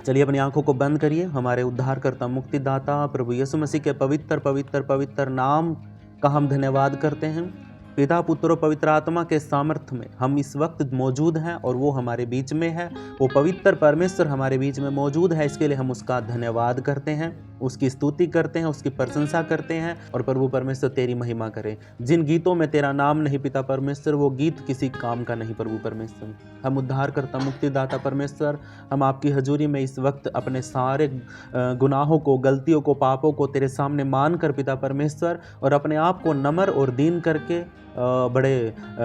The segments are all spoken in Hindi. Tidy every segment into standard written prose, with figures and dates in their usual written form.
चलिए अपनी आंखों को बंद करिए। हमारे उद्धारकर्ता मुक्तिदाता प्रभु यीशु मसीह के पवित्र पवित्र पवित्र नाम का हम धन्यवाद करते हैं। पिता पुत्र और पवित्र आत्मा के सामर्थ्य में हम इस वक्त मौजूद हैं और वो हमारे बीच में है। वो पवित्र परमेश्वर हमारे बीच में मौजूद है, इसके लिए हम उसका धन्यवाद करते हैं, उसकी स्तुति करते हैं, उसकी प्रशंसा करते हैं। और प्रभु परमेश्वर तेरी महिमा करें। जिन गीतों में तेरा नाम नहीं पिता परमेश्वर, वो गीत किसी काम का नहीं प्रभु परमेश्वर। हम उद्धारकर्ता मुक्तिदाता परमेश्वर, हम आपकी हजूरी में इस वक्त अपने सारे गुनाहों को, गलतियों को, पापों को तेरे सामने मान कर पिता परमेश्वर, और अपने आप को नम्र और दीन करके बड़े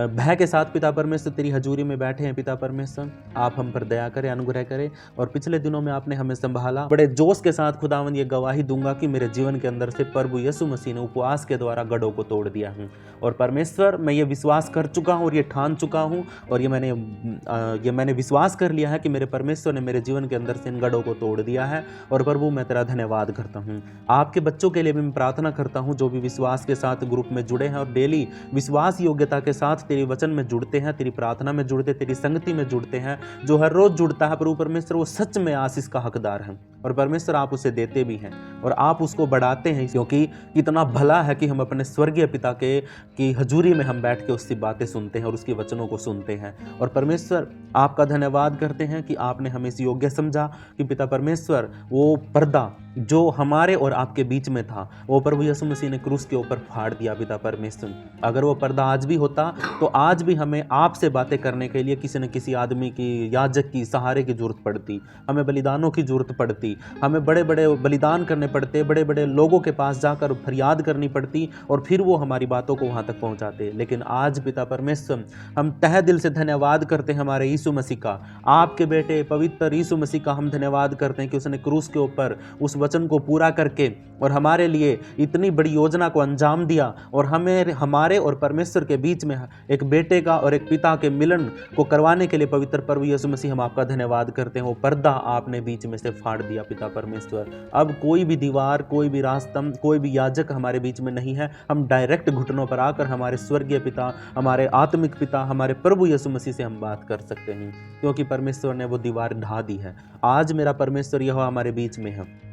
भय के साथ पिता परमेश्वर तेरी हजूरी में बैठे हैं। पिता परमेश्वर आप हम पर दया करें, अनुग्रह करें। और पिछले दिनों में आपने हमें संभाला। बड़े जोश के साथ खुदावन ये गवाही दूंगा कि मेरे जीवन के अंदर से प्रभु यीशु मसीह ने उपवास के द्वारा गढ़ों को तोड़ दिया हूँ। और परमेश्वर मैं ये विश्वास कर चुका हूँ और ये ठान चुका हूँ, और ये मैंने विश्वास कर लिया है कि मेरे परमेश्वर ने मेरे जीवन के अंदर से इन गढ़ों को तोड़ दिया है। और प्रभु मैं तेरा धन्यवाद करता हूँ। आपके बच्चों के लिए भी मैं प्रार्थना करता हूँ जो भी विश्वास के साथ ग्रुप में जुड़े हैं और डेली विश्वास योग्यता के साथ तेरे वचन में जुड़ते हैं, तेरी प्रार्थना में जुड़ते, तेरी संगति में जुड़ते हैं। जो हर रोज जुड़ता है प्रभु परमेश्वर, वो सच में आशीष का हकदार है। और परमेश्वर आप उसे देते भी हैं और आप उसको बढ़ाते हैं, क्योंकि इतना भला है कि हम अपने स्वर्गीय पिता की हजूरी में हम बैठ के उसकी बातें सुनते हैं और उसके वचनों को सुनते हैं। और परमेश्वर आपका धन्यवाद करते हैं कि आपने हमें इस योग्य समझा कि पिता परमेश्वर वो पर्दा जो हमारे और आपके बीच में था, वो प्रभु यीशु मसीह ने क्रूस के ऊपर फाड़ दिया। पिता परमेश्वर अगर वो पर्दा आज भी होता तो आज भी हमें आपसे बातें करने के लिए किसी न किसी आदमी की, याजक की सहारे की जरूरत पड़ती, हमें बलिदानों की जरूरत पड़ती, हमें बड़े बड़े बलिदान करने पड़ते, बड़े बड़े लोगों के पास जाकर फरियाद करनी पड़ती और फिर वो हमारी बातों को वहाँ तक पहुँचाते। लेकिन आज पिता परमेश्वर हम तहे दिल से धन्यवाद करते हैं हमारे यीशु मसीह का, आपके बेटे पवित्र यीशु मसीह का हम धन्यवाद करते हैं कि उसने क्रूस के ऊपर उस वचन को पूरा करके और हमारे लिए इतनी बड़ी योजना को अंजाम दिया। और हमारे और परमेश्वर के बीच में एक बेटे का और एक पिता के मिलन को करवाने के लिए पवित्र प्रभु यीशु मसीह हम आपका धन्यवाद करते हैं। वो पर्दा आपने बीच में से फाड़ दिया पिता परमेश्वर। अब कोई भी दीवार, कोई भी रास्ता, कोई भी याजक हमारे बीच में नहीं है। हम डायरेक्ट घुटनों पर आकर हमारे स्वर्गीय पिता, हमारे आत्मिक पिता, हमारे प्रभु यीशु मसीह से हम बात कर सकते हैं, क्योंकि परमेश्वर ने वो दीवार ढा दी है। आज मेरा परमेश्वर यह हमारे बीच में है।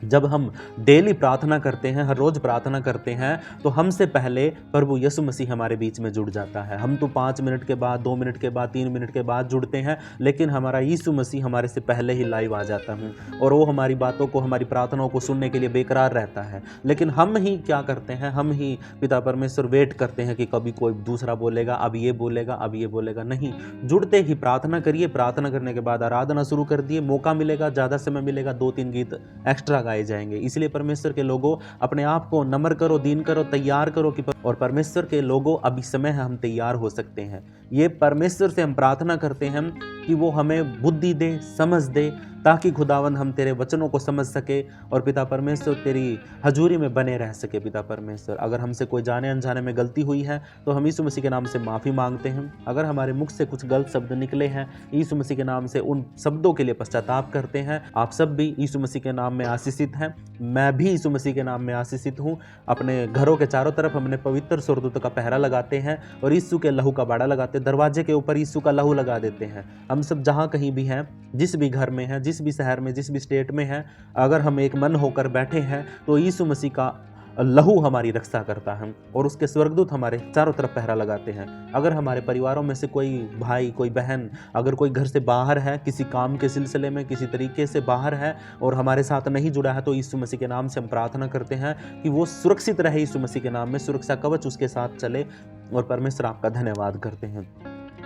जब हम डेली प्रार्थना करते हैं, हर रोज प्रार्थना करते हैं, तो हमसे पहले प्रभु यीशु मसीह हमारे बीच में जुड़ जाता है। हम तो 5 मिनट के बाद, 2 मिनट के बाद, 3 मिनट के बाद जुड़ते हैं, लेकिन हमारा यीशु मसीह हमारे से पहले ही लाइव आ जाता है और वो हमारी बातों को, हमारी प्रार्थनाओं को सुनने के लिए बेकरार रहता है। लेकिन हम ही क्या करते हैं, हम ही पिता परमेश्वर वेट करते हैं कि कभी कोई दूसरा बोलेगा, अब ये बोलेगा, अब ये बोलेगा। नहीं, जुड़ते ही प्रार्थना करिए, प्रार्थना करने के बाद आराधना शुरू कर दिए, मौका मिलेगा, ज़्यादा समय मिलेगा, 2-3 गीत एक्स्ट्रा गाए जाएंगे। इसलिए परमेश्वर के लोगों अपने आप को नम्र करो, दीन करो, तैयार करो कि और परमेश्वर के लोगों अभी समय है, हम तैयार हो सकते हैं। ये परमेश्वर से हम प्रार्थना करते हैं कि वो हमें बुद्धि दे, समझ दे, ताकि खुदावंद हम तेरे वचनों को समझ सके और पिता परमेश्वर तेरी हजूरी में बने रह सके। पिता परमेश्वर अगर हमसे कोई जाने अनजाने में गलती हुई है तो हम यीशु मसीह के नाम से माफ़ी मांगते हैं। अगर हमारे मुख से कुछ गलत शब्द निकले हैं, यीशु मसीह के नाम से उन शब्दों के लिए पश्चाताप करते हैं। आप सब भी यीशु मसीह के नाम में आशीषित हैं, मैं भी यीशु मसीह के नाम में आशीषित हूँ। अपने घरों के चारों तरफ हमने पवित्र स्वर्गदूतों का पहरा लगाते हैं और यीशु के लहू का बाड़ा लगाते हैं। दरवाजे के ऊपर यीशु का लहू लगा देते हैं। हम सब जहाँ कहीं भी हैं, जिस भी घर में हैं, जिस भी शहर में, जिस भी स्टेट में हैं, अगर हम एक मन होकर बैठे हैं तो यीशु मसीह का लहू हमारी रक्षा करता है और उसके स्वर्गदूत हमारे चारों तरफ पहरा लगाते हैं। अगर हमारे परिवारों में से कोई भाई, कोई बहन, अगर कोई घर से बाहर है, किसी काम के सिलसिले में किसी तरीके से बाहर है और हमारे साथ नहीं जुड़ा है, तो यीशु मसीह के नाम से हम प्रार्थना करते हैं कि वो सुरक्षित रहे। यीशु मसीह के नाम में सुरक्षा कवच उसके साथ चले और परमेश्वर आपका धन्यवाद करते हैं।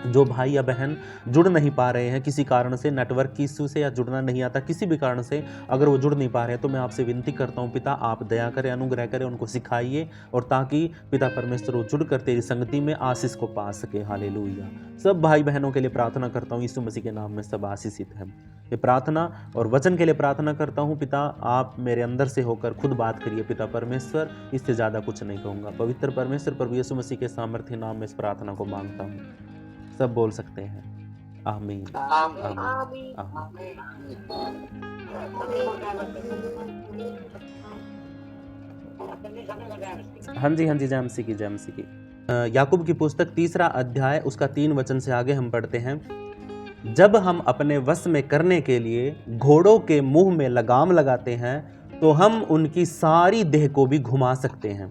जो भाई या बहन जुड़ नहीं पा रहे हैं किसी कारण से, नेटवर्क की इश्यू से या जुड़ना नहीं आता किसी भी कारण से, अगर वो जुड़ नहीं पा रहे हैं तो मैं आपसे विनती करता हूँ पिता आप दया करें, अनुग्रह करें, उनको सिखाइए और ताकि पिता परमेश्वर वो जुड़कर तेरी संगति में आशीष को पा सके। हालेलुया। सब भाई बहनों के लिए प्रार्थना करता हूँ यीशु मसीह के नाम में, सब आशीषित हैं। ये प्रार्थना और वचन के लिए प्रार्थना करता हूँ पिता, आप मेरे अंदर से होकर खुद बात करिए पिता परमेश्वर, इससे ज़्यादा कुछ नहीं कहूँगा। पवित्र परमेश्वर प्रभु यीशु मसीह के सामर्थ्य नाम में इस प्रार्थना को मांगता हूँ। सब बोल सकते हैं आमीन आमीन आमीन। हाँ जी जय मसीह की, जय मसीह की। याकूब की पुस्तक 3 अध्याय उसका 3 वचन से आगे हम पढ़ते हैं। जब हम अपने वश में करने के लिए घोड़ों के मुंह में लगाम लगाते हैं तो हम उनकी सारी देह को भी घुमा सकते हैं।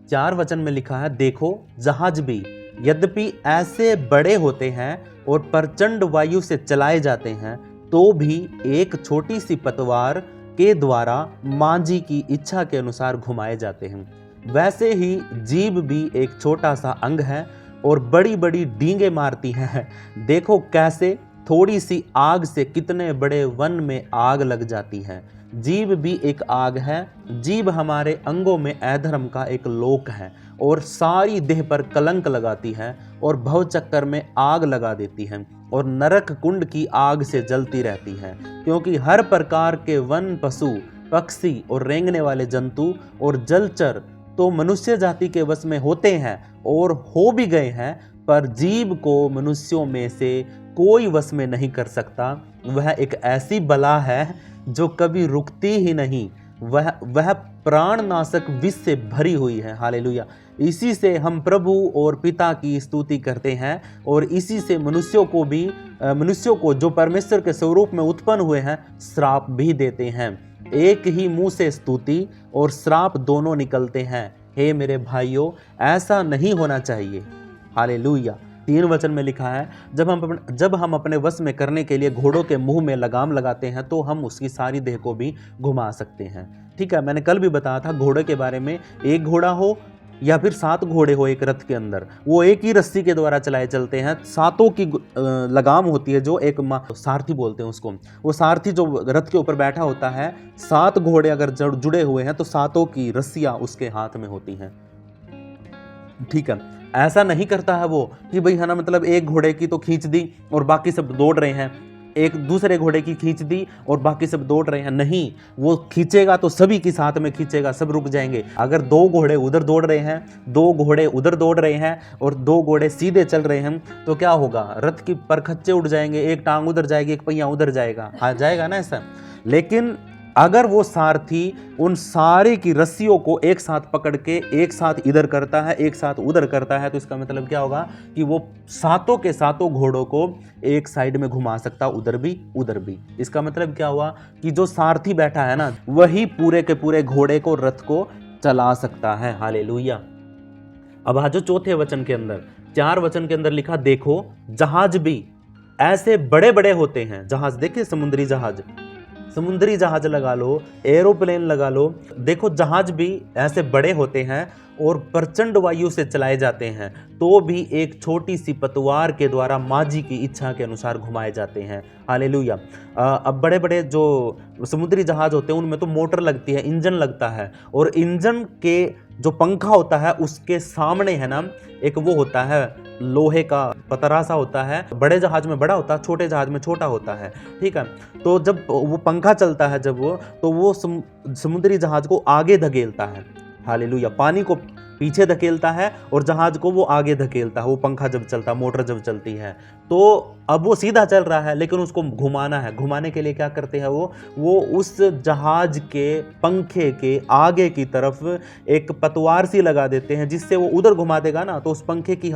4 वचन में लिखा है, देखो जहाज भी यद्यपि ऐसे बड़े होते हैं और प्रचंड वायु से चलाए जाते हैं तो भी एक छोटी सी पतवार के द्वारा मांझी की इच्छा के अनुसार घुमाए जाते हैं। वैसे ही जीभ भी एक छोटा सा अंग है और बड़ी बड़ी डींगे मारती है। देखो कैसे थोड़ी सी आग से कितने बड़े वन में आग लग जाती है। जीभ भी एक आग है। जीभ हमारे अंगों में अधर्म का एक लोक है और सारी देह पर कलंक लगाती है और भवचक्कर में आग लगा देती है और नरक कुंड की आग से जलती रहती है। क्योंकि हर प्रकार के वन, पशु, पक्षी और रेंगने वाले जंतु और जलचर तो मनुष्य जाति के वश में होते हैं और हो भी गए हैं, पर जीभ को मनुष्यों में से कोई वश में नहीं कर सकता। वह एक ऐसी बला है जो कभी रुकती ही नहीं। वह प्राणनाशक विष से भरी हुई है। हालेलुया। इसी से हम प्रभु और पिता की स्तुति करते हैं और इसी से मनुष्यों को जो परमेश्वर के स्वरूप में उत्पन्न हुए हैं श्राप भी देते हैं। एक ही मुंह से स्तुति और श्राप दोनों निकलते हैं। हे मेरे भाइयों, ऐसा नहीं होना चाहिए। हालेलुया। 3 वचन में लिखा है, जब हम अपने वश में करने के लिए घोड़ों के मुंह में लगाम लगाते हैं तो हम उसकी सारी देह को भी घुमा सकते हैं। ठीक है, मैंने कल भी बताया था घोड़े के बारे में। एक घोड़ा हो या फिर 7 घोड़े हो एक रथ के अंदर, वो एक ही रस्सी के द्वारा चलाए चलते हैं। 7 की लगाम होती है, जो एक सारथी बोलते हैं उसको। वो सारथी जो रथ के ऊपर बैठा होता है, 7 घोड़े अगर जुड़े हुए हैं तो 7 की रस्सियां उसके हाथ में होती हैं। ठीक है, ऐसा नहीं करता है वो कि भाई है ना, मतलब एक घोड़े की तो खींच दी और बाकी सब दौड़ रहे हैं, एक दूसरे घोड़े की खींच दी और बाकी सब दौड़ रहे हैं। नहीं, वो खींचेगा तो सभी के साथ में खींचेगा, सब रुक जाएंगे। अगर 2 घोड़े उधर दौड़ रहे हैं, 2 घोड़े उधर दौड़ रहे हैं और 2 घोड़े सीधे चल रहे हैं तो क्या होगा? रथ की परखच्चे उड़ जाएंगे, एक टांग उधर जाएगी, एक पहिया उधर जाएगा, आ जाएगा ना ऐसा। लेकिन अगर वो सारथी उन सारे की रस्सियों को एक साथ पकड़ के एक साथ इधर करता है, एक साथ उधर करता है, तो इसका मतलब क्या होगा कि वो 7 के 7 घोड़ों को एक साइड में घुमा सकता, उधर भी उधर भी। इसका मतलब क्या हुआ कि जो सारथी बैठा है ना, वही पूरे के पूरे घोड़े को, रथ को चला सकता है। हालेलुया। अब आ जो 4 वचन के अंदर, 4 वचन के अंदर लिखा, देखो जहाज भी ऐसे बड़े बड़े होते हैं। जहाज देखिए, समुद्री जहाज लगा लो, एरोप्लेन लगा लो। देखो जहाज भी ऐसे बड़े होते हैं और प्रचंड वायु से चलाए जाते हैं तो भी एक छोटी सी पतवार के द्वारा मांझी की इच्छा के अनुसार घुमाए जाते हैं। हालेलुया। अब बड़े बड़े जो समुद्री जहाज होते हैं उनमें तो मोटर लगती है, इंजन लगता है, और इंजन के जो पंखा होता है उसके सामने है ना एक वो होता है लोहे का पतरा सा होता है। बड़े जहाज में बड़ा होता है, छोटे जहाज में छोटा होता है। ठीक है, तो जब वो पंखा चलता है जब वो समुद्री जहाज को आगे धकेलता है। हालेलुया। पानी को पीछे धकेलता है और जहाज को वो आगे धकेलता है। वो पंखा जब चलता है, मोटर जब चलती है, तो अब वो सीधा चल रहा है लेकिन उसको घुमाना है। घुमाने के लिए क्या करते हैं वो उस जहाज के पंखे के आगे की तरफ एक पतवार सी लगा देते हैं, जिससे वो उधर घुमा देगा ना तो उस पंखे की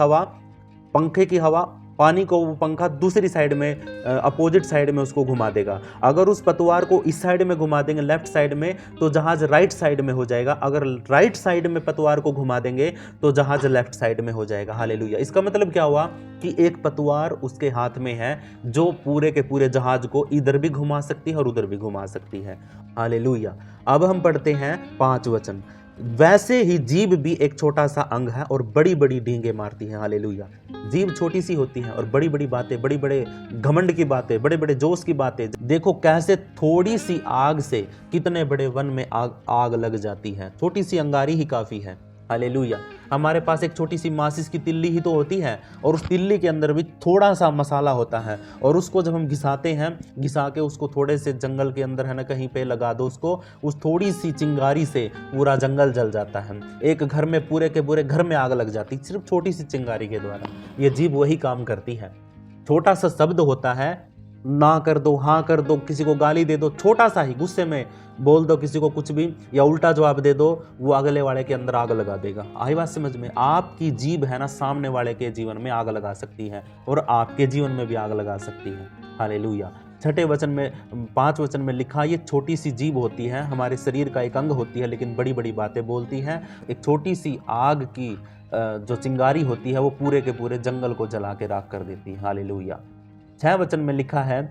हवा पानी को वो पंखा दूसरी साइड में, अपोजिट साइड में उसको घुमा देगा। अगर उस पतवार को इस साइड में घुमा देंगे, लेफ्ट साइड में, तो जहाज राइट साइड में हो जाएगा। अगर राइट साइड में पतवार को घुमा देंगे तो जहाज लेफ्ट साइड में हो जाएगा। हालेलुया। इसका मतलब क्या हुआ कि एक पतवार उसके हाथ में है जो पूरे के पूरे जहाज को इधर भी घुमा सकती है और उधर भी घुमा सकती है। हालेलुया। अब हम पढ़ते हैं 5 वचन। वैसे ही जीभ भी एक छोटा सा अंग है और बड़ी बड़ी डींगे मारती है। हालेलुया। जीभ छोटी सी होती है और बड़ी बड़ी बातें, बड़े बड़े घमंड की बातें, बड़े बड़े जोश की बातें। देखो कैसे थोड़ी सी आग से कितने बड़े वन में आग लग जाती है। छोटी सी अंगारी ही काफी है। हालेलुया। हमारे पास एक छोटी सी माचिस की तिल्ली ही तो होती है और उस तिल्ली के अंदर भी थोड़ा सा मसाला होता है, और उसको जब हम घिसाते हैं, घिसा के उसको थोड़े से जंगल के अंदर है ना कहीं पे लगा दो उसको, उस थोड़ी सी चिंगारी से पूरा जंगल जल जाता है। एक घर में पूरे के पूरे घर में आग लग जाती, सिर्फ छोटी सी चिंगारी के द्वारा। ये जीभ वही काम करती है। छोटा सा शब्द होता है, ना कर दो, हाँ कर दो, किसी को गाली दे दो, छोटा सा ही गुस्से में बोल दो किसी को कुछ भी, या उल्टा जवाब दे दो, वो अगले वाले के अंदर आग लगा देगा। आई बात समझ में? आपकी जीभ है ना सामने वाले के जीवन में आग लगा सकती है और आपके जीवन में भी आग लगा सकती है। हालेलुया। छठे वचन में 5 वचन में लिखा, ये छोटी सी जीभ होती है, हमारे शरीर का एक अंग होती है, लेकिन बड़ी बड़ी बातें बोलती है। एक छोटी सी आग की जो चिंगारी होती है वो पूरे के पूरे जंगल को जला के राख कर देती है। हालेलुया। 6 वचन में लिखा है,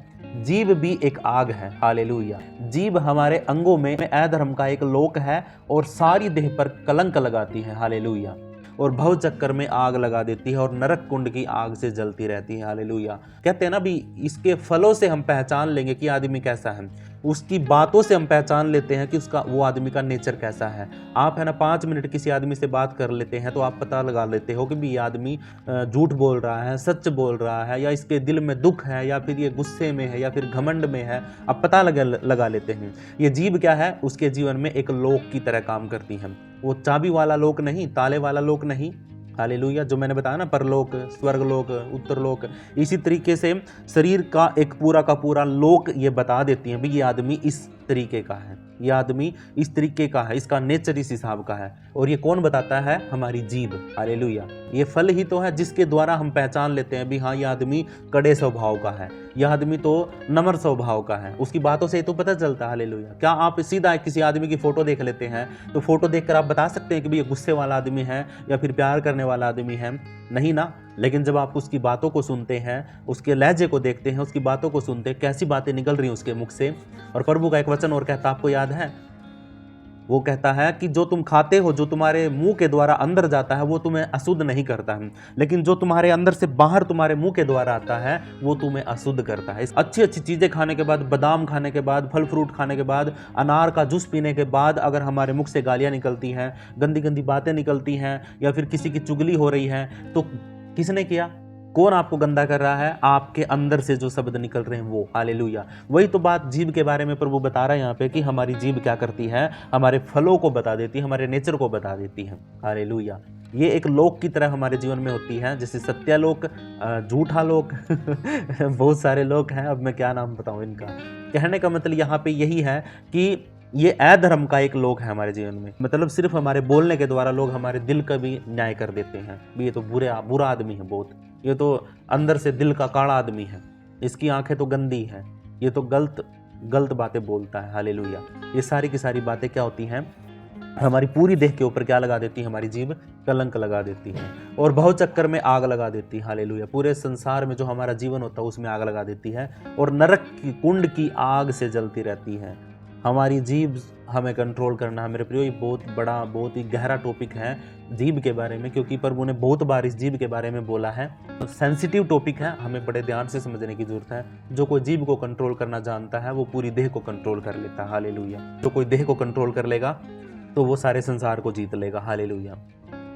जीभ भी एक आग है। हालेलुया। जीभ हमारे अंगों में अधर्म का एक लोक है और सारी देह पर कलंक लगाती है। हालेलुया। और भव चक्कर में आग लगा देती है और नरक कुंड की आग से जलती रहती है। हालेलुया। कहते हैं ना भी, इसके फलों से हम पहचान लेंगे कि आदमी कैसा है, उसकी बातों से हम पहचान लेते हैं कि उसका वो आदमी का नेचर कैसा है। आप है ना 5 मिनट किसी आदमी से बात कर लेते हैं तो आप पता लगा लेते हो कि भी ये आदमी झूठ बोल रहा है, सच बोल रहा है, या इसके दिल में दुख है, या फिर ये गुस्से में है, या फिर घमंड में है। आप पता लगा लेते हैं। ये जीभ क्या है, उसके जीवन में एक लोक की तरह काम करती है। वो चाबी वाला लोक नहीं, ताले वाला लोक नहीं। हालेलुया। जो मैंने बताया ना, परलोक, स्वर्गलोक, उत्तरलोक, इसी तरीके से शरीर का एक पूरा का पूरा लोक ये बता देती है भी ये आदमी इस तरीके का है, ये आदमी इस तरीके का है, इसका नेचर इस हिसाब का है। और ये कौन बताता है? हमारी जीभ। हालेलुया। ये फल ही तो है जिसके द्वारा हम पहचान लेते हैं भी हाँ ये आदमी कड़े स्वभाव का है, यह आदमी तो नम्र स्वभाव का है। उसकी बातों से तो पता चलता है। हालेलुया। क्या आप सीधा किसी आदमी की फोटो देख लेते हैं तो फोटो देखकर आप बता सकते हैं कि भाई ये गुस्से वाला आदमी है या फिर प्यार करने वाला आदमी है? नहीं ना। लेकिन जब आप उसकी बातों को सुनते हैं, उसके लहजे को देखते हैं, उसकी बातों को सुनते हैं, कैसी बातें निकल रही हैं उसके मुख से। और प्रभु का एक वचन और कहता, आपको याद है? वो कहता है कि जो तुम खाते हो, जो तुम्हारे मुंह के द्वारा अंदर जाता है वो तुम्हें अशुद्ध नहीं करता है, लेकिन जो तुम्हारे अंदर से बाहर तुम्हारे मुंह के द्वारा आता है वो तुम्हें अशुद्ध करता है। अच्छी अच्छी चीजें खाने के बाद, बादाम खाने के बाद, फल फ्रूट खाने के बाद, अनार का जूस पीने के बाद अगर हमारे मुख से गालियां निकलती हैं, गंदी गंदी बातें निकलती हैं, या फिर किसी की चुगली हो रही है, तो किसने किया? कौन आपको गंदा कर रहा है? आपके अंदर से जो शब्द निकल रहे हैं वो। हालेलुया। वही तो बात जीभ के बारे में प्रभु बता रहा है यहाँ पे कि हमारी जीभ क्या करती है, हमारे फलों को बता देती है, हमारे नेचर को बता देती है। हालेलुया। ये एक लोक की तरह हमारे जीवन में होती है, जैसे सत्यालोक, झूठा लोक बहुत सारे लोक हैं, अब मैं क्या नाम बताऊं इनका। कहने का मतलब यहाँ पे यही है कि ये अधर्म का एक लोक है हमारे जीवन में। मतलब सिर्फ हमारे बोलने के द्वारा लोग हमारे दिल का भी न्याय कर देते हैं, ये तो बुरा आदमी है बहुत, ये तो अंदर से दिल का काड़ा आदमी है, इसकी आंखें तो गंदी हैं, ये तो गलत बातें बोलता है। हालेलुया। ये सारी की सारी बातें क्या होती हैं, हमारी पूरी देह के ऊपर क्या लगा देती है? हमारी जीभ कलंक लगा देती है और भव चक्कर में आग लगा देती है। हालेलुया। पूरे संसार में जो हमारा जीवन होता है उसमें आग लगा देती है और नरक की कुंड की आग से जलती रहती है। हमारी जीभ हमें कंट्रोल करना है मेरे प्रियो। ये बहुत बड़ा, बहुत ही गहरा टॉपिक है जीभ के बारे में, क्योंकि प्रभु ने बहुत बार इस जीभ के बारे में बोला है। तो सेंसिटिव टॉपिक है, हमें बड़े ध्यान से समझने की जरूरत है। जो कोई जीभ को कंट्रोल करना जानता है वो पूरी देह को कंट्रोल कर लेता है। हालेलुया। जो कोई देह को कंट्रोल कर लेगा तो वो सारे संसार को जीत लेगा। हालेलुया।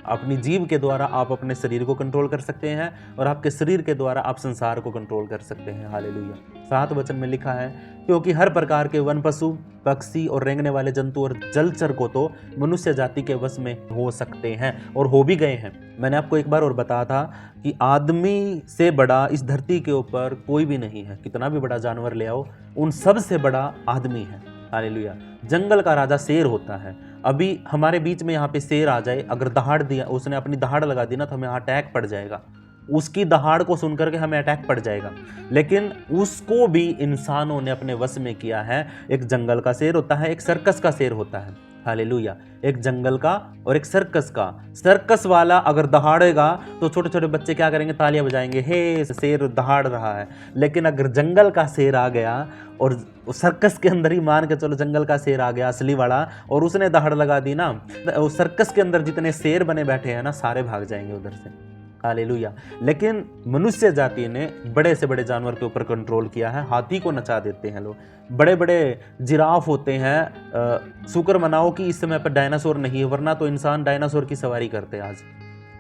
अपनी जीभ के द्वारा आप अपने शरीर को कंट्रोल कर सकते हैं और आपके शरीर के द्वारा आप संसार को कंट्रोल कर सकते हैं। हालेलुया। 7 वचन में लिखा है, क्योंकि हर प्रकार के वन, पशु, पक्षी और रेंगने वाले जंतु और जलचर को तो मनुष्य जाति के वश में हो सकते हैं और हो भी गए हैं। मैंने आपको एक बार और बताया था कि आदमी से बड़ा इस धरती के ऊपर कोई भी नहीं है। कितना भी बड़ा जानवर ले आओ, उन सब से बड़ा आदमी है। हालेलुया। जंगल का राजा शेर होता है। अभी हमारे बीच में यहाँ पे शेर आ जाए, अगर दहाड़ दिया, उसने अपनी दहाड़ लगा दी ना तो हमें अटैक पड़ जाएगा। उसकी दहाड़ को सुनकर के हमें अटैक पड़ जाएगा, लेकिन उसको भी इंसानों ने अपने वश में किया है। एक जंगल का शेर होता है, एक सर्कस का शेर होता है। हालेलुया। एक जंगल का और एक सर्कस का। सर्कस वाला अगर दहाड़ेगा तो छोटे छोटे बच्चे क्या करेंगे? तालियां बजाएंगे, हे शेर दहाड़ रहा है। लेकिन अगर जंगल का शेर आ गया और सर्कस के अंदर ही मान के चलो जंगल का शेर आ गया असली वाला और उसने दहाड़ लगा दी ना, सर्कस के अंदर जितने शेर बने बैठे हैं ना सारे भाग जाएंगे उधर से। हालेलुया। लेकिन मनुष्य जाति ने बड़े से बड़े जानवर के ऊपर कंट्रोल किया है। हाथी को नचा देते हैं लोग, बड़े बड़े जिराफ होते हैं। शुक्र मनाओ कि इस समय पर डायनासोर नहीं है, वरना तो इंसान डायनासोर की सवारी करते आज।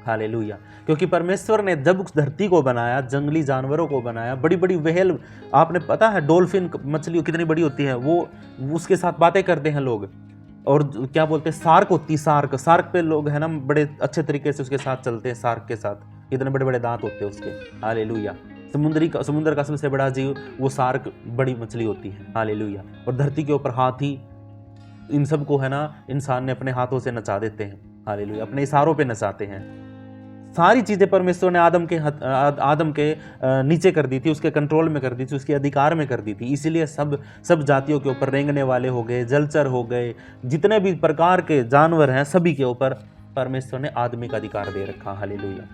हालेलुया। क्योंकि परमेश्वर ने जब उस धरती को बनाया, जंगली जानवरों को बनाया, बड़ी बड़ी व्हेल, आपने पता है डॉल्फिन मछली कितनी बड़ी होती है, वो उसके साथ बातें करते हैं लोग। और क्या बोलते हैं, सार्क होती है, सार्क पे लोग है ना बड़े अच्छे तरीके से उसके साथ चलते हैं। सार्क के साथ इतने बड़े बड़े दांत होते हैं उसके। हालेलुया। समुद्र का सबसे बड़ा जीव वो सार्क, बड़ी मछली होती है। हालेलुया। और धरती के ऊपर हाथी, इन सब को है ना इंसान ने अपने हाथों से नचा देते हैं। हालेलुया। अपने इशारों पे नचाते हैं। सारी चीज़ें परमेश्वर ने आदम के नीचे कर दी थी, उसके कंट्रोल में कर दी थी, उसके अधिकार में कर दी थी। इसीलिए सब जातियों के ऊपर, रेंगने वाले हो गए, जलचर हो गए, जितने भी प्रकार के जानवर हैं, सभी के ऊपर परमेश्वर ने आदमी का अधिकार दे रखा। हालेलुया।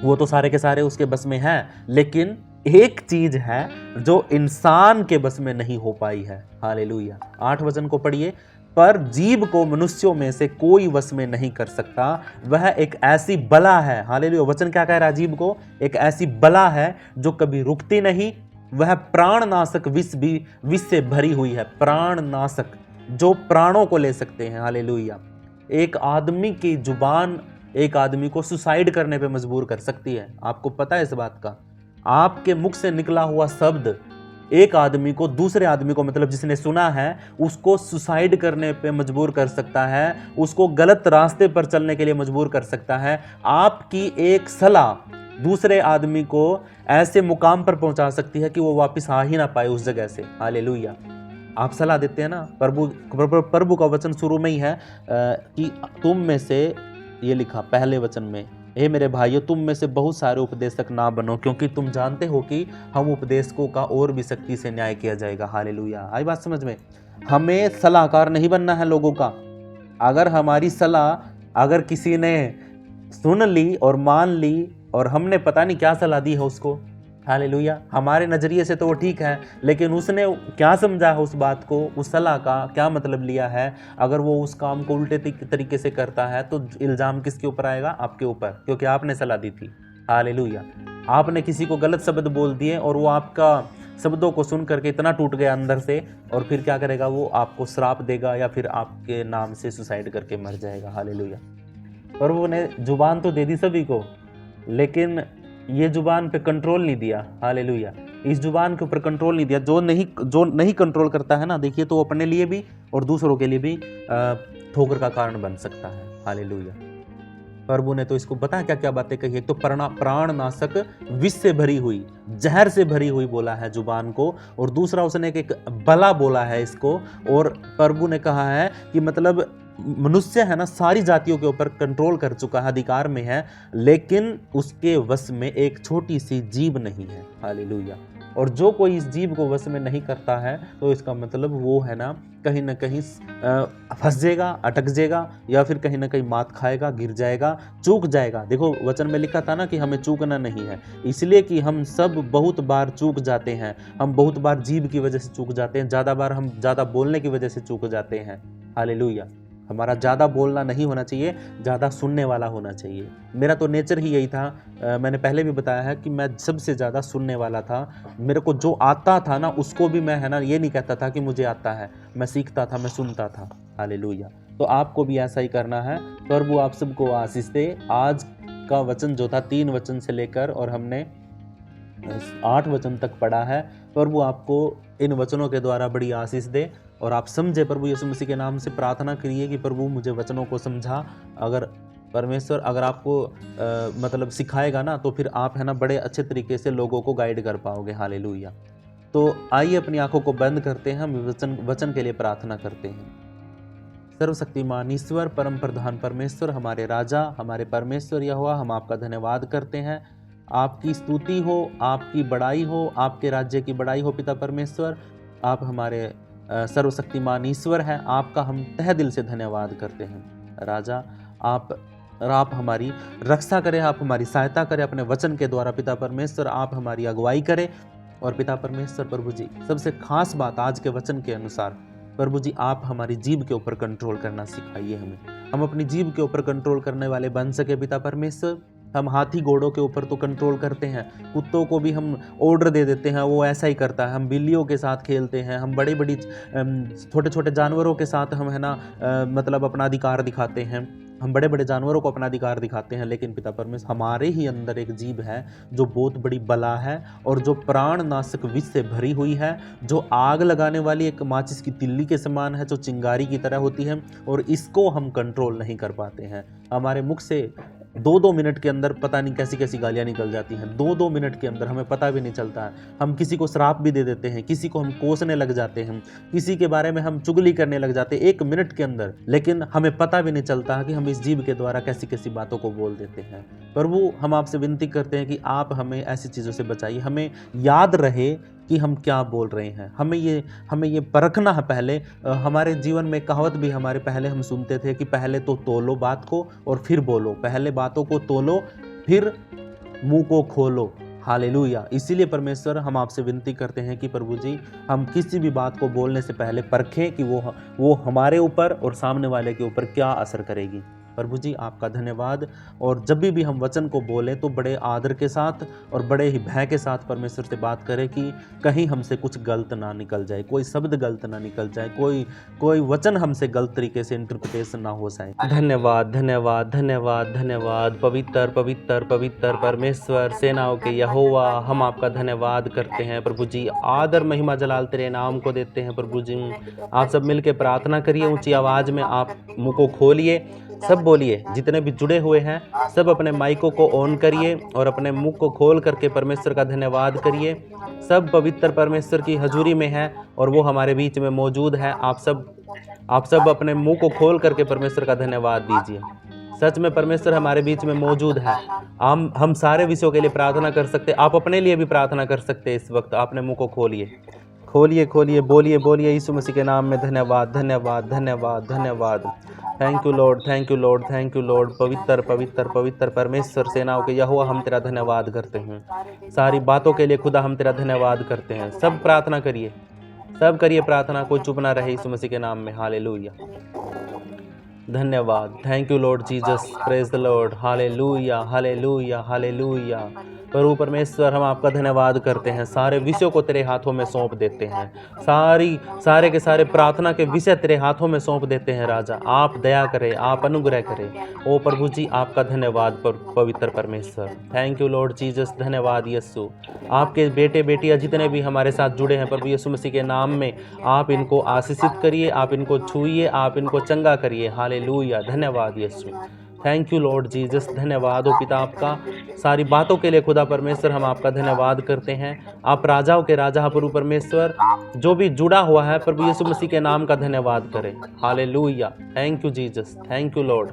वो तो सारे के सारे उसके बस में हैं, लेकिन एक चीज है जो इंसान के बस में नहीं हो पाई है। हालेलुया। 8 वचन को पढ़िए। पर जीव को मनुष्यों में से कोई वश में नहीं कर सकता, वह एक ऐसी बला है। हालेलुया। वचन क्या कह रहा है? जीव को एक ऐसी बला है जो कभी रुकती नहीं, वह प्राणनाशक विष से भरी हुई है। प्राणनाशक, जो प्राणों को ले सकते हैं। हालेलुया। एक आदमी की जुबान एक आदमी को सुसाइड करने पे मजबूर कर सकती है। आपको पता है इस बात का? आपके मुख से निकला हुआ शब्द एक आदमी को, दूसरे आदमी को, मतलब जिसने सुना है, उसको सुसाइड करने पे मजबूर कर सकता है, उसको गलत रास्ते पर चलने के लिए मजबूर कर सकता है। आपकी एक सलाह दूसरे आदमी को ऐसे मुकाम पर पहुंचा सकती है कि वो वापस आ ही ना पाए उस जगह से। हालेलुया। आप सलाह देते हैं ना, प्रभु का वचन शुरू में ही है कि तुम में से, ये लिखा पहले वचन में, हे मेरे भाइयों, तुम में से बहुत सारे उपदेशक ना बनो, क्योंकि तुम जानते हो कि हम उपदेशकों का और भी सख्ती से न्याय किया जाएगा। हालेलुया। आई बात समझ में? हमें सलाहकार नहीं बनना है लोगों का। अगर हमारी सलाह अगर किसी ने सुन ली और मान ली और हमने पता नहीं क्या सलाह दी है उसको, हालेलुया, हमारे नजरिए से तो वो ठीक है, लेकिन उसने क्या समझा है उस बात को, उस सलाह का क्या मतलब लिया है, अगर वो उस काम को उल्टे तरीके से करता है तो इल्जाम किसके ऊपर आएगा? आपके ऊपर, क्योंकि आपने सलाह दी थी। हालेलुया। आपने किसी को गलत शब्द बोल दिए और वो आपका शब्दों को सुन करके इतना टूट गया अंदर से, और फिर क्या करेगा? वो आपको श्राप देगा या फिर आपके नाम से सुसाइड करके मर जाएगा। हालेलुया। और वो ने जुबान तो दे दी सभी को, लेकिन ये जुबान पे कंट्रोल नहीं दिया। हालेलुया। इस जुबान के ऊपर कंट्रोल नहीं दिया। जो नहीं कंट्रोल करता है ना, देखिए, तो अपने लिए भी और दूसरों के लिए भी ठोकर का कारण बन सकता है। हालेलुया। प्रभु ने तो इसको बता क्या क्या बातें कही। एक तो प्राणनाशक विष से भरी हुई, जहर से भरी हुई बोला है जुबान को, और दूसरा उसने एक बला बोला है इसको। और प्रभु ने कहा है कि मतलब मनुष्य है ना, सारी जातियों के ऊपर कंट्रोल कर चुका है, अधिकार में है, लेकिन उसके वश में एक छोटी सी जीव नहीं है। हालेलुया। और जो कोई इस जीव को वश में नहीं करता है, तो इसका मतलब वो है ना कहीं फंस जाएगा, अटक जाएगा, या फिर कहीं ना कहीं मात खाएगा, गिर जाएगा, चूक जाएगा। देखो वचन में लिखा था ना कि हमें चूकना नहीं है, इसलिए कि हम सब बहुत बार चूक जाते हैं। हम बहुत बार जीव की वजह से चूक जाते हैं, ज़्यादा बार हम ज़्यादा बोलने की वजह से चूक जाते हैं। हालेलुया। हमारा ज़्यादा बोलना नहीं होना चाहिए, ज़्यादा सुनने वाला होना चाहिए। मेरा तो नेचर ही यही था। मैंने पहले भी बताया है कि मैं सबसे ज़्यादा सुनने वाला था। मेरे को जो आता था ना, उसको भी मैं है ना ये नहीं कहता था कि मुझे आता है, मैं सीखता था, मैं सुनता था। हालेलुया। तो आपको भी ऐसा ही करना है। प्रभु आप सबको आशीष दे। आज का वचन जो था 3 वचन से लेकर और हमने 8 वचन तक पढ़ा है। प्रभु आपको इन वचनों के द्वारा बड़ी आशीष दे और आप समझे। प्रभु यीशु मसीह के नाम से प्रार्थना करिए कि प्रभु मुझे वचनों को समझा। अगर परमेश्वर अगर आपको मतलब सिखाएगा ना, तो फिर आप है ना बड़े अच्छे तरीके से लोगों को गाइड कर पाओगे। हालेलुया। तो आइए अपनी आंखों को बंद करते हैं, हम वचन के लिए प्रार्थना करते हैं। सर्वशक्तिमान ईश्वर, परम प्रधान परमेश्वर, हमारे राजा, हमारे परमेश्वर यहोवा, हम आपका धन्यवाद करते हैं। आपकी स्तुति हो, आपकी बड़ाई हो, आपके राज्य की बड़ाई हो पिता परमेश्वर। आप हमारे सर्वशक्तिमान ईश्वर हैं, आपका हम तह दिल से धन्यवाद करते हैं। राजा, आप हमारी रक्षा करें, आप हमारी सहायता करें अपने वचन के द्वारा पिता परमेश्वर। आप हमारी अगुवाई करें। और पिता परमेश्वर प्रभु जी, सबसे खास बात आज के वचन के अनुसार प्रभु जी, आप हमारी जीभ के ऊपर कंट्रोल करना सिखाइए हमें। हम अपनी जीभ के ऊपर कंट्रोल करने वाले बन सके पिता परमेश्वर। हम हाथी घोड़ों के ऊपर तो कंट्रोल करते हैं, कुत्तों को भी हम ऑर्डर दे देते हैं, वो ऐसा ही करता है। हम बिल्लियों के साथ खेलते हैं, हम बड़ी बड़ी छोटे छोटे जानवरों के साथ हम है ना मतलब अपना अधिकार दिखाते हैं। हम बड़े बड़े जानवरों को अपना अधिकार दिखाते हैं, लेकिन पिता परमेश्वर हमारे ही अंदर एक जीभ है जो बहुत बड़ी बला है और जो प्राणनाशक विष से भरी हुई है, जो आग लगाने वाली एक माचिस की तिल्ली के समान है, जो चिंगारी की तरह होती है, और इसको हम कंट्रोल नहीं कर पाते हैं। हमारे मुख से 2-2 मिनट के अंदर पता नहीं कैसी कैसी गालियाँ निकल जाती हैं, 2-2 मिनट के अंदर हमें पता भी नहीं चलता है। हम किसी को श्राप भी दे देते हैं, किसी को हम कोसने लग जाते हैं, किसी के बारे में हम चुगली करने लग जाते हैं 1 मिनट के अंदर, लेकिन हमें पता भी नहीं चलता है कि हम इस जीभ के द्वारा कैसी कैसी बातों को बोल देते हैं। प्रभु, हम आपसे विनती करते हैं कि आप हमें ऐसी चीज़ों से बचाइए, हमें याद रहे कि हम क्या बोल रहे हैं। हमें ये परखना है पहले। हमारे जीवन में कहावत भी हमारे पहले हम सुनते थे कि पहले तो तोलो बात को और फिर बोलो, पहले बातों को तोलो फिर मुंह को खोलो। हालेलुया। इसीलिए परमेश्वर, हम आपसे विनती करते हैं कि प्रभु जी, हम किसी भी बात को बोलने से पहले परखें कि वो हमारे ऊपर और सामने वाले के ऊपर क्या असर करेगी। प्रभु जी, आपका धन्यवाद। और जब भी हम वचन को बोलें तो बड़े आदर के साथ और बड़े ही भय के साथ परमेश्वर से बात करें कि कहीं हमसे कुछ गलत ना निकल जाए, कोई शब्द गलत ना निकल जाए, कोई वचन हमसे गलत तरीके से इंटरप्रिटेशन ना हो जाए। धन्यवाद, धन्यवाद, धन्यवाद, धन्यवाद। पवित्र पवित्र पवित्र परमेश्वर, सेनाओं के यहोवा, हम आपका धन्यवाद करते हैं प्रभु जी। आदर महिमा जलाल तेरे नाम को देते हैं प्रभु जी। आप सब मिलकर प्रार्थना करिए, ऊंची आवाज में आप मुंह को खोलिए, सब बोलिए। जितने भी जुड़े हुए हैं सब अपने माइकों को ऑन करिए और अपने मुंह को खोल करके परमेश्वर का धन्यवाद करिए। सब पवित्र परमेश्वर की हजूरी में है और वो हमारे बीच में मौजूद है। आप सब अपने मुंह को खोल करके परमेश्वर का धन्यवाद दीजिए। सच में परमेश्वर हमारे बीच में मौजूद है। हम सारे विषयों के लिए प्रार्थना कर सकते, आप अपने लिए भी प्रार्थना कर सकते हैं। इस वक्त आपने मुंह को खोलिए, खोलिए, खोलिए, बोलिए, बोलिए। यीशु मसीह के नाम में धन्यवाद, धन्यवाद, धन्यवाद, धन्यवाद। Thank you Lord, thank you Lord, thank you Lord. पवित्र पवित्र पवित्र परमेश्वर, सेनाओं के यहोवा, हम तेरा धन्यवाद करते हैं। सारी बातों के लिए खुदा हम तेरा धन्यवाद करते हैं। सब प्रार्थना करिए, सब करिए प्रार्थना, कोई चुप ना रहे यीशु मसीह के नाम में। हालेलुया, धन्यवाद। Thank you Lord Jesus, praise the Lord. Hallelujah, hallelujah, hallelujah. प्रभु परमेश्वर, हम आपका धन्यवाद करते हैं। सारे विषयों को तेरे हाथों में सौंप देते हैं। सारे के सारे प्रार्थना के विषय तेरे हाथों में सौंप देते हैं। राजा, आप दया करें, आप अनुग्रह करें। ओ प्रभु जी, आपका धन्यवाद पवित्र परमेश्वर। थैंक यू लॉर्ड जीसस, धन्यवाद यीशु। आपके बेटे बेटियां जितने भी हमारे साथ जुड़े हैं प्रभु यीशु मसीह के नाम में, आप इनको आशीषित करिए, आप इनको छूइए, आप इनको चंगा करिए। हालेलुया, धन्यवाद यीशु। थैंक यू लॉर्ड जीसस, धन्यवाद हो पिता आपका। सारी बातों के लिए खुदा परमेश्वर हम आपका धन्यवाद करते हैं। आप राजाओं के राजा प्रभु परमेश्वर, जो भी जुड़ा हुआ है प्रभु यीशु मसीह के नाम का धन्यवाद करें। Hallelujah, thank you Jesus, thank you Lord.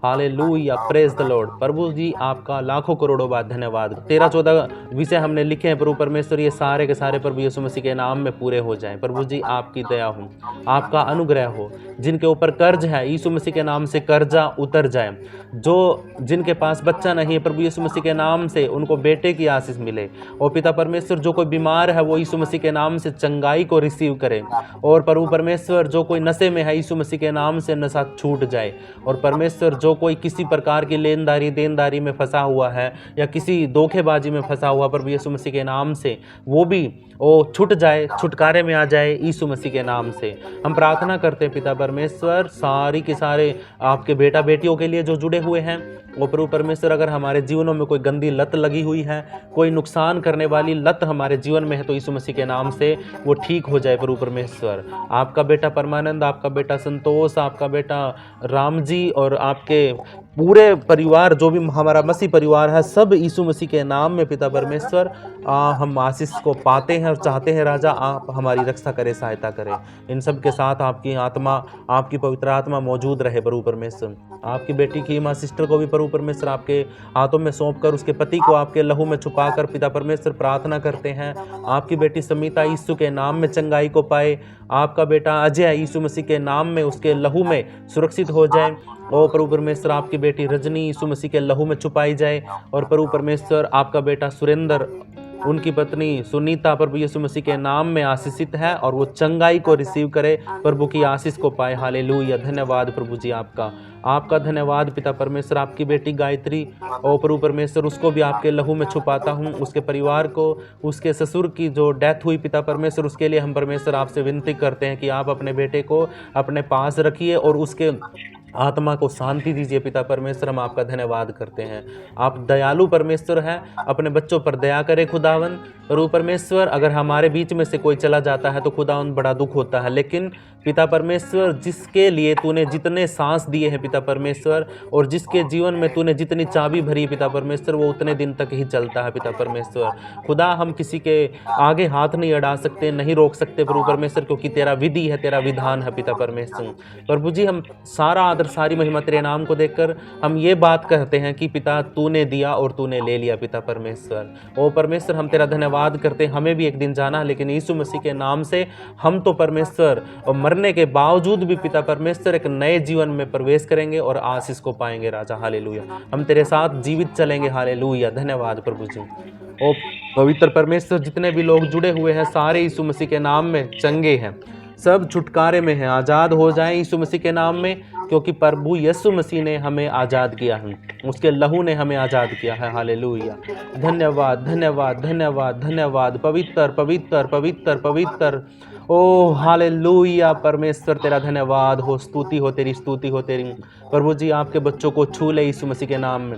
Hallelujah, praise the Lord. प्रभु जी, आपका लाखों करोड़ों बार धन्यवाद। 13-14 विषय हमने लिखे हैं प्रभु परमेश्वर, ये सारे के सारे प्रभु यीशु मसीह के नाम में पूरे हो जाएं। प्रभु जी, आपकी दया हो, आपका अनुग्रह हो। जिनके ऊपर कर्ज है यीशु मसीह के नाम से कर्जा उतर जाए। जिनके पास बच्चा नहीं है प्रभु यीशु मसीह के नाम से उनको बेटे की आशीष मिले। और पिता परमेश्वर, जो कोई बीमार है वो यीशु मसीह के नाम से चंगाई को रिसीव करे। और प्रभु परमेश्वर, जो कोई नशे में है यीशु मसीह के नाम से नशा छूट जाए। और परमेश्वर, जो कोई किसी प्रकार की देनदारी में फंसा हुआ है या किसी धोखेबाजी में फंसा हुआ प्रभु यीशु मसीह के नाम से, वो भी छूट जाए, छुटकारे में आ जाए यीशु मसीह के नाम से। हम प्रार्थना करते हैं पिता परमेश्वर, सारी के सारे आपके बेटा बेटियों के लिए जो जुड़े हुए हैं। वो प्रभु परमेश्वर, अगर हमारे जीवनों में कोई गंदी लत लगी हुई है, कोई नुकसान करने वाली लत हमारे जीवन में है, तो यीशु मसीह के नाम से वो ठीक हो जाए। प्रभु परमेश्वर, आपका बेटा परमानंद, आपका बेटा संतोष, आपका बेटा राम जी और आपके पूरे परिवार, जो भी हमारा मसीह परिवार है, सब यीशु मसीह के नाम में पिता परमेश्वर हम आशीष को पाते हैं और चाहते हैं। राजा, आप हमारी रक्षा करें, सहायता करें। इन सब के साथ आपकी आत्मा, आपकी पवित्र आत्मा मौजूद रहे प्रभु परमेश्वर। आपकी बेटी की माँ सिस्टर को भी प्रभु परमेश्वर आपके हाथों में सौंपकर उसके पति को आपके लहू में छुपाकर पिता परमेश्वर प्रार्थना करते हैं। आपकी बेटी समीता यीशु के नाम में चंगाई को पाए। आपका बेटा अजय यीशु मसीह के नाम में उसके लहू में सुरक्षित हो जाए। और प्रभु परमेश्वर, आपकी बेटी रजनी यीशु मसीह के लहू में छुपाई जाए। और प्रभु परमेश्वर, आपका बेटा सुरेंद्र, उनकी पत्नी सुनीता प्रभु यीशु मसीह के नाम में आशीषित है और वो चंगाई को रिसीव करे, प्रभु की आशीष को पाए। हालेलुया, धन्यवाद प्रभु जी आपका धन्यवाद पिता परमेश्वर। आपकी बेटी गायत्री और प्रभु परमेश्वर, उसको भी आपके लहू में छुपाता हूँ। उसके परिवार को, उसके ससुर की जो डेथ हुई पिता परमेश्वर, उसके लिए हम परमेश्वर आपसे विनती करते हैं कि आप अपने बेटे को अपने पास रखिए और आत्मा को शांति दीजिए पिता परमेश्वर, हम आपका धन्यवाद करते हैं। आप दयालु परमेश्वर हैं, अपने बच्चों पर दया करें खुदावन। प्रभु परमेश्वर, अगर हमारे बीच में से कोई चला जाता है तो खुदावन बड़ा दुख होता है, लेकिन पिता परमेश्वर जिसके लिए तूने जितने सांस दिए हैं पिता परमेश्वर, और जिसके जीवन में तूने जितनी चाबी भरी पिता परमेश्वर, वो उतने दिन तक ही चलता है पिता परमेश्वर। खुदा हम किसी के आगे हाथ नहीं अड़ा सकते, नहीं रोक सकते प्रभु परमेश्वर, क्योंकि तेरा विधि है, तेरा विधान है पिता परमेश्वर। प्रभु जी, हम सारा आदर सारी महिमा तेरे नाम को देखकर हम ये बात कहते हैं कि पिता तूने दिया और तूने ले लिया पिता परमेश्वर। ओ परमेश्वर, हम तेरा धन्यवाद करते हैं। हमें भी एक दिन जाना है, लेकिन यीशु मसीह के नाम से हम तो परमेश्वर और मरने के बावजूद भी पिता परमेश्वर एक नए जीवन में प्रवेश करेंगे और आशीष को पाएंगे राजा। हालेलुया, हम तेरे साथ जीवित चलेंगे। हालेलुया, धन्यवाद प्रभु जी। ओ पवित्र परमेश्वर, जितने भी लोग जुड़े हुए हैं सारे यीशु मसीह के नाम में चंगे हैं, सब छुटकारे में हैं, आज़ाद हो जाएं यीशु मसीह के नाम में, क्योंकि प्रभु यीशु मसीह ने हमें आज़ाद किया है, उसके लहू ने हमें आज़ाद किया है। हालेलुया, धन्यवाद धन्यवाद धन्यवाद धन्यवाद। पवित्र पवित्र पवित्र पवित्र, ओ हालेलुया परमेश्वर, तेरा धन्यवाद हो, स्तुति हो तेरी, स्तुति हो तेरी। प्रभु जी, आपके बच्चों को छू ले यीशु मसीह के नाम में।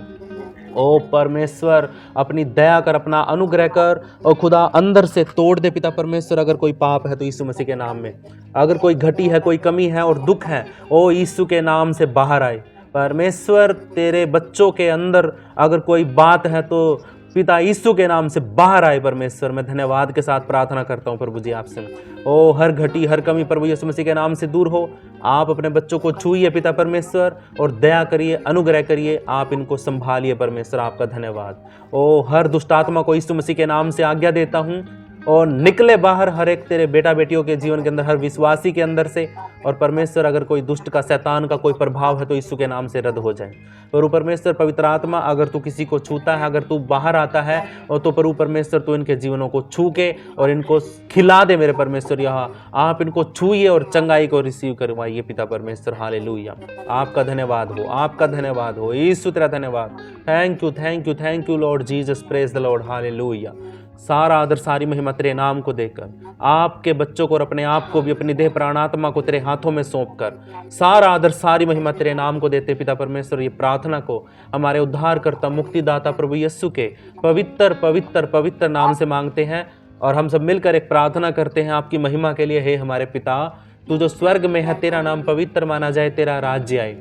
ओ परमेश्वर, अपनी दया कर, अपना अनुग्रह कर, और खुदा अंदर से तोड़ दे पिता परमेश्वर। अगर कोई पाप है तो यीशु मसीह के नाम में, अगर कोई घटी है, कोई कमी है और दुख है, ओ यीशु के नाम से बाहर आए परमेश्वर। तेरे बच्चों के अंदर अगर कोई बात है तो पिता यीशु के नाम से बाहर आए परमेश्वर। मैं धन्यवाद के साथ प्रार्थना करता हूँ प्रभु जी आपसे, ओ हर घटी हर कमी प्रभु यीशु मसीह के नाम से दूर हो। आप अपने बच्चों को छूइए पिता परमेश्वर, और दया करिए, अनुग्रह करिए, आप इनको संभालिए परमेश्वर। आपका धन्यवाद। ओ हर दुष्ट आत्मा को यीशु मसीह के नाम से आज्ञा देता हूँ, और निकले बाहर हर एक तेरे बेटा बेटियों के जीवन के अंदर, हर विश्वासी के अंदर से। और परमेश्वर, अगर कोई दुष्ट का, शैतान का कोई प्रभाव है तो यीशु के नाम से रद्द हो जाए। प्रभु परमेश्वर, पवित्र आत्मा, अगर तू किसी को छूता है, अगर तू बाहर आता है, और तो प्रभु परमेश्वर तू इनके जीवनों को छू के और इनको खिला दे मेरे परमेश्वर। यहाँ आप इनको छूइए और चंगाई को रिसीव करवाइए पिता परमेश्वर। हालेलुया, आपका धन्यवाद हो, आपका धन्यवाद हो यीशु, तेरा धन्यवाद। Thank you thank you thank you Lord Jesus, praise the Lord. Hallelujah, सारा आदर सारी महिमा तेरे नाम को देकर, आपके बच्चों को और अपने आप को भी, अपनी देह प्राणात्मा को तेरे हाथों में सौंपकर, सारा आदर सारी महिमा तेरे नाम को देते पिता परमेश्वर। ये प्रार्थना को हमारे उद्धारकर्ता मुक्तिदाता प्रभु यीशु के पवित्र पवित्र पवित्र नाम से मांगते हैं, और हम सब मिलकर एक प्रार्थना करते हैं आपकी महिमा के लिए। हे हमारे पिता, तू जो स्वर्ग में है, तेरा नाम पवित्र माना जाए, तेरा राज्य आए,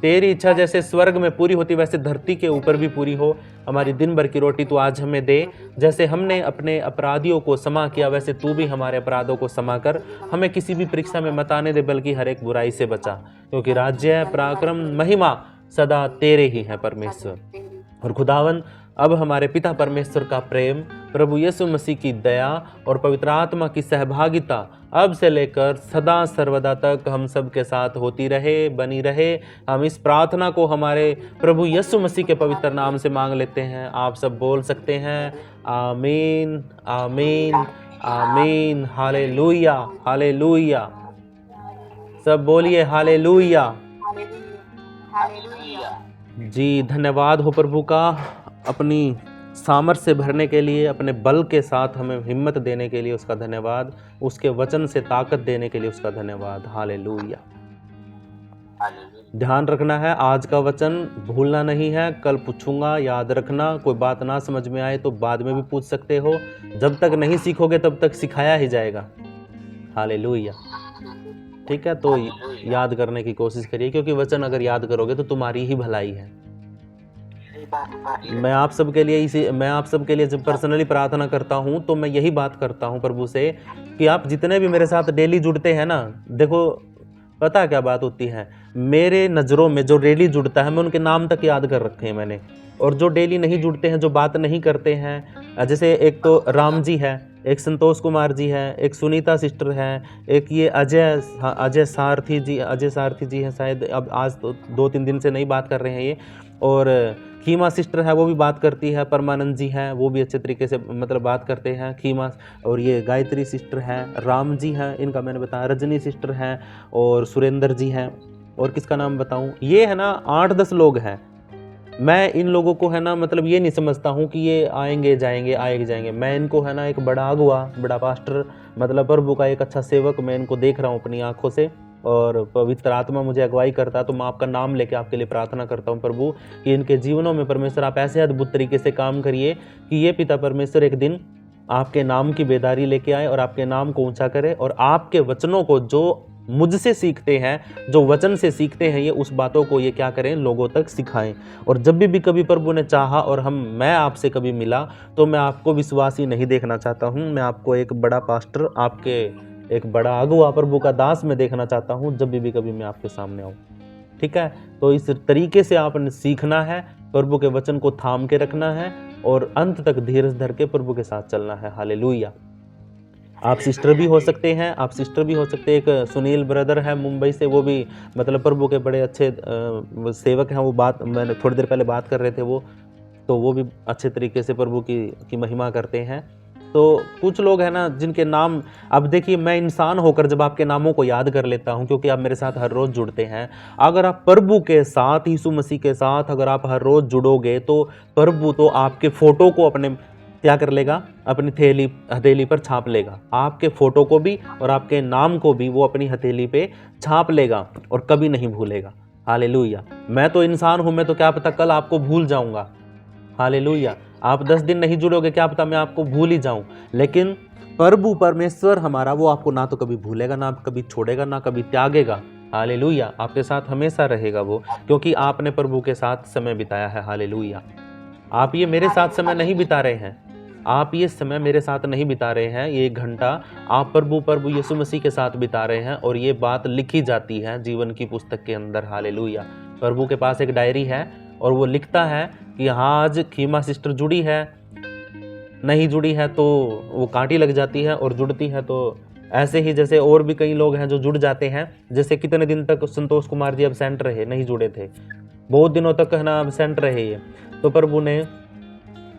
तेरी इच्छा जैसे स्वर्ग में पूरी होती वैसे धरती के ऊपर भी पूरी हो। हमारी दिन भर की रोटी तू आज हमें दे। जैसे हमने अपने अपराधियों को क्षमा किया, वैसे तू भी हमारे अपराधों को क्षमा कर। हमें किसी भी परीक्षा में मत आने दे, बल्कि हर एक बुराई से बचा, क्योंकि राज्य, पराक्रम, महिमा सदा तेरे ही है परमेश्वर। और खुदावन, अब हमारे पिता परमेश्वर का प्रेम, प्रभु यीशु मसीह की दया और पवित्र आत्मा की सहभागिता अब से लेकर सदा सर्वदा तक हम सब के साथ होती रहे, बनी रहे। हम इस प्रार्थना को हमारे प्रभु यीशु मसीह के पवित्र नाम से मांग लेते हैं। आप सब बोल सकते हैं, आमीन आमीन आमीन। हालेलुया हालेलुया, सब बोलिए हालेलुया। जी, धन्यवाद हो प्रभु का, अपनी सामर्थ्य भरने के लिए, अपने बल के साथ हमें हिम्मत देने के लिए उसका धन्यवाद, उसके वचन से ताकत देने के लिए उसका धन्यवाद। हालेलुया। ध्यान रखना है, आज का वचन भूलना नहीं है। कल पूछूंगा, याद रखना। कोई बात ना समझ में आए तो बाद में भी पूछ सकते हो। जब तक नहीं सीखोगे तब तक सिखाया ही जाएगा। हालेलुया, ठीक है। तो याद करने की कोशिश करिए, क्योंकि वचन अगर याद करोगे तो तुम्हारी ही भलाई है। मैं आप सबके लिए जब पर्सनली प्रार्थना करता हूं तो मैं यही बात करता हूं प्रभु से कि आप जितने भी मेरे साथ डेली जुड़ते हैं ना, देखो पता क्या बात होती है, मेरे नज़रों में जो डेली जुड़ता है मैं उनके नाम तक याद कर रखे हैं मैंने। और जो डेली नहीं जुड़ते हैं, जो बात नहीं करते हैं, जैसे एक तो राम जी है, एक संतोष कुमार जी है, एक सुनीता सिस्टर है, एक ये अजय सारथी जी हैं शायद, अब आज तो 2-3 दिन से नहीं बात कर रहे हैं ये। और खीमा सिस्टर है, वो भी बात करती है। परमानंद जी हैं, वो भी अच्छे तरीके से मतलब बात करते हैं, खीमा। और ये गायत्री सिस्टर हैं, राम जी हैं, इनका मैंने बताया, रजनी सिस्टर हैं, और सुरेंद्र जी हैं, और किसका नाम बताऊं, ये है ना 8-10 लोग हैं। मैं इन लोगों को है ना मतलब ये नहीं समझता हूँ कि ये आएंगे जाएंगे। मैं इनको है ना एक बड़ा अगुआ, बड़ा पास्टर, मतलब प्रभु का एक अच्छा सेवक मैं इनको देख रहा हूँ अपनी आंखों से। और पवित्र आत्मा मुझे अगुवाई करता है, तो मैं आपका नाम लेके आपके लिए प्रार्थना करता हूँ प्रभु कि इनके जीवनों में परमेश्वर आप ऐसे अद्भुत तरीके से काम करिए कि ये पिता परमेश्वर एक दिन आपके नाम की बेदारी लेके आए और आपके नाम को ऊंचा करे, और आपके वचनों को जो मुझसे सीखते हैं, जो वचन से सीखते हैं, ये उस बातों को ये क्या करें, लोगों तक सिखाएं। और जब भी कभी प्रभु ने चाहा और मैं आपसे कभी मिला, तो मैं आपको विश्वासी नहीं देखना चाहता हूँ, मैं आपको एक बड़ा पास्टर, आपके एक बड़ा अगुआ, प्रभु का दास मैं देखना चाहता हूँ जब भी कभी मैं आपके सामने आऊँ। ठीक है, तो इस तरीके से आपने सीखना है, प्रभु के वचन को थाम के रखना है और अंत तक धीरज धर के प्रभु के साथ चलना है। हालेलुया। आप सिस्टर भी हो सकते हैं, आप सिस्टर भी हो सकते हैं। एक सुनील ब्रदर है मुंबई से, वो भी मतलब प्रभु के बड़े अच्छे सेवक हैं। वो बात मैंने थोड़ी देर पहले बात कर रहे थे, वो भी अच्छे तरीके से प्रभु की महिमा करते हैं। तो कुछ लोग हैं ना जिनके नाम, अब देखिए मैं इंसान होकर जब आपके नामों को याद कर लेता हूं, क्योंकि आप मेरे साथ हर रोज जुड़ते हैं। अगर आप प्रभु के साथ, यीशु मसीह के साथ अगर आप हर रोज जुड़ोगे, तो प्रभु तो आपके फोटो को अपने क्या कर लेगा, अपनी हथेली पर छाप लेगा। आपके फोटो को भी और आपके नाम को भी वो अपनी हथेली पे छाप लेगा और कभी नहीं भूलेगा। हालेलुया। मैं तो इंसान हूं, मैं तो क्या पता कल आपको भूल जाऊंगा। हालेलुया। आप 10 दिन नहीं जुड़ोगे, क्या पता मैं आपको भूल ही जाऊं, लेकिन प्रभु परमेश्वर हमारा, वो आपको ना तो कभी भूलेगा, ना कभी छोड़ेगा, ना कभी त्यागेगा। हालेलुया। आपके साथ हमेशा रहेगा वो, क्योंकि आपने प्रभु के साथ समय बिताया है। हालेलुया। आप ये मेरे साथ समय नहीं बिता रहे हैं, आप ये समय मेरे साथ नहीं बिता रहे हैं, ये 1 घंटा आप प्रभु यीशु मसीह के साथ बिता रहे हैं, और ये बात लिखी जाती है जीवन की पुस्तक के अंदर। हालेलुया। प्रभु के पास एक डायरी है और वो लिखता है कि हाँ आज खीमा सिस्टर जुड़ी है, नहीं जुड़ी है तो वो कांटी लग जाती है, और जुड़ती है तो ऐसे ही जैसे और भी कई लोग हैं जो जुड़ जाते हैं। जैसे कितने दिन तक संतोष कुमार जी एब्सेंट रहे, नहीं जुड़े थे, बहुत दिनों तक है ना एब्सेंट रहे ये, तो प्रभु ने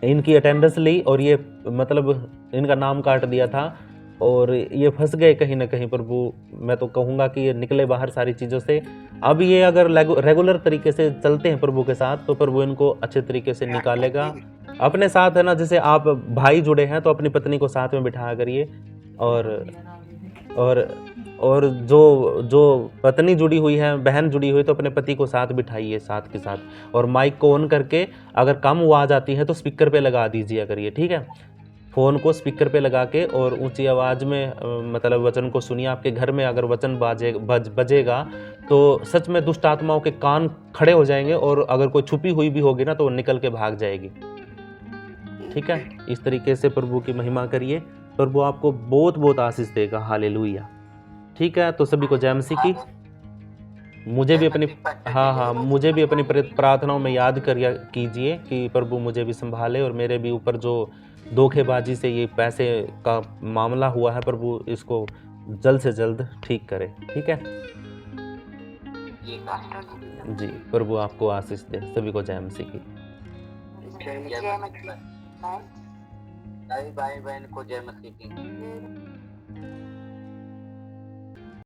इनकी अटेंडेंस ली और ये मतलब इनका नाम काट दिया था, और ये फंस गए कहीं ना कहीं। प्रभु मैं तो कहूँगा कि ये निकले बाहर सारी चीज़ों से। अब ये अगर रेगुलर तरीके से चलते हैं प्रभु के साथ, तो प्रभु इनको अच्छे तरीके से निकालेगा अपने साथ, है ना। जैसे आप भाई जुड़े हैं तो अपनी पत्नी को साथ में बिठाया करिए, और जो पत्नी जुड़ी हुई है, बहन जुड़ी हुई, तो अपने पति को साथ बिठाइए साथ के साथ, और माइक को ऑन करके अगर कम आवाज़ आती है तो स्पीकर पे लगा दीजिए करिए। ठीक है, फ़ोन को स्पीकर पे लगा के और ऊंची आवाज़ में मतलब वचन को सुनिए। आपके घर में अगर वचन बजेगा तो सच में दुष्ट आत्माओं के कान खड़े हो जाएंगे, और अगर कोई छुपी हुई भी होगी ना तो वो निकल के भाग जाएगी। ठीक है, इस तरीके से प्रभु की महिमा करिए, प्रभु आपको बहुत बहुत आशीष देगा। हालेलुया। ठीक है, तो सभी को जय मसीह की। मुझे भी अपनी मुझे भी अपनी प्रार्थनाओं में याद कीजिए कि प्रभु मुझे भी संभाले, और मेरे भी ऊपर जो धोखेबाजी से ये पैसे का मामला हुआ है, प्रभु इसको जल्द से जल्द ठीक करे। ठीक है जी, प्रभु आपको आशीष दे। सभी को जय मसीह की। भाई बहन को जय मसीह की।